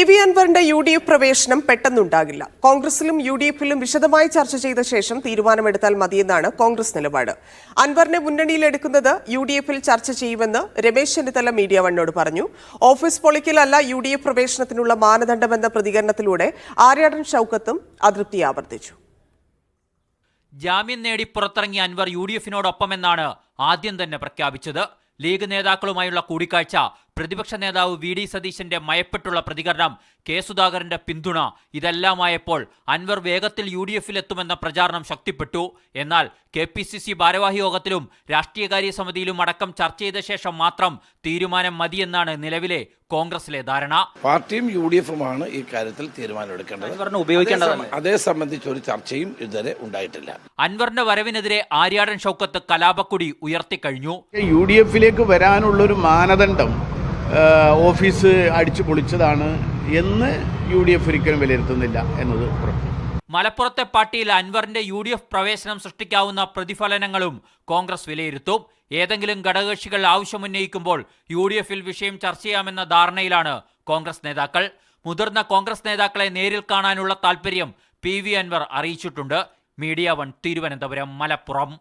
V അൻവറിന്റെ UDF പ്രവേശനം പെട്ടെന്നുണ്ടാകില്ല. കോൺഗ്രസിലും UDFിലും വിശദമായി ചർച്ച ചെയ്ത ശേഷം തീരുമാനമെടുത്താൽ മതിയെന്നാണ് കോൺഗ്രസ് നിലപാട്. അൻവറിനെ മുന്നണിയിലെടുക്കുന്നത് UDFിൽ ചർച്ച ചെയ്യുമെന്ന് രമേശ് ചെന്നിത്തല മീഡിയ വണ്ണോട് പറഞ്ഞു. ഓഫീസ് പൊളിക്കലല്ല UDF പ്രവേശനത്തിനുള്ള മാനദണ്ഡമെന്ന പ്രതികരണത്തിലൂടെ ആര്യാടൻ ഷൗക്കത്തും അതൃപ്തി ആവർത്തിച്ചു. ജാമ്യം നേടി പുറത്തിറങ്ങിയ അൻവർ UDFിനോടൊപ്പമെന്നാണ് ആദ്യം തന്നെ പ്രഖ്യാപിച്ചത്. ലീഗ് നേതാക്കളുമായുള്ള കൂടിക്കാഴ്ച, പ്രതിപക്ഷ നേതാവ് VD സതീശന്റെ മയപ്പെട്ടുള്ള പ്രതികരണം, കെ സുധാകരന്റെ പിന്തുണ ഇതെല്ലാമായപ്പോൾ അൻവർ വേഗത്തിൽ UDFിൽ എത്തുമെന്ന പ്രചാരണം ശക്തിപ്പെട്ടു. എന്നാൽ KPCC ഭാരവാഹി യോഗത്തിലും രാഷ്ട്രീയകാര്യ സമിതിയിലും അടക്കം ചർച്ച ചെയ്ത ശേഷം മാത്രം തീരുമാനം മതിയെന്നാണ് നിലവിലെ കോൺഗ്രസിലെ ധാരണ. പാർട്ടിയും UDFുമാണ് ഈ കാര്യത്തിൽ തീരുമാനമെടുക്കേണ്ടത്. അതേ സംബന്ധിച്ച് ഒരു ചർച്ചയും ഇതുവരെ ഉണ്ടായിട്ടില്ല. അൻവറിന്റെ വരവിനെതിരെ ആര്യാടൻ ഷൗക്കത്ത് കലാപക്കൊടി ഉയർത്തിക്കഴിഞ്ഞു. UDFിലേക്ക് വരാനുള്ളൊരു മാനദണ്ഡം ഓഫീസ് അടിച്ചു പൊളിച്ചതാണ് എന്ന് UDF ഒരിക്കലും വിലയിരുത്തുന്നില്ല എന്നത് ഉറപ്പ്. മലപ്പുറത്തെ പാർട്ടിയിൽ അൻവറിന്റെ UDF പ്രവേശനം സൃഷ്ടിക്കാവുന്ന പ്രതിഫലനങ്ങളും കോൺഗ്രസ് വിലയിരുത്തും. ഏതെങ്കിലും ഘടകകക്ഷികൾ ആവശ്യമുന്നയിക്കുമ്പോൾ UDFിൽ വിഷയം ചർച്ച ചെയ്യാമെന്ന ധാരണയിലാണ് കോൺഗ്രസ് നേതാക്കൾ. മുതിർന്ന കോൺഗ്രസ് നേതാക്കളെ നേരിൽ കാണാനുള്ള താൽപര്യം PV അൻവർ അറിയിച്ചിട്ടുണ്ട്. മീഡിയ 1 തിരുവനന്തപുരം, മലപ്പുറം.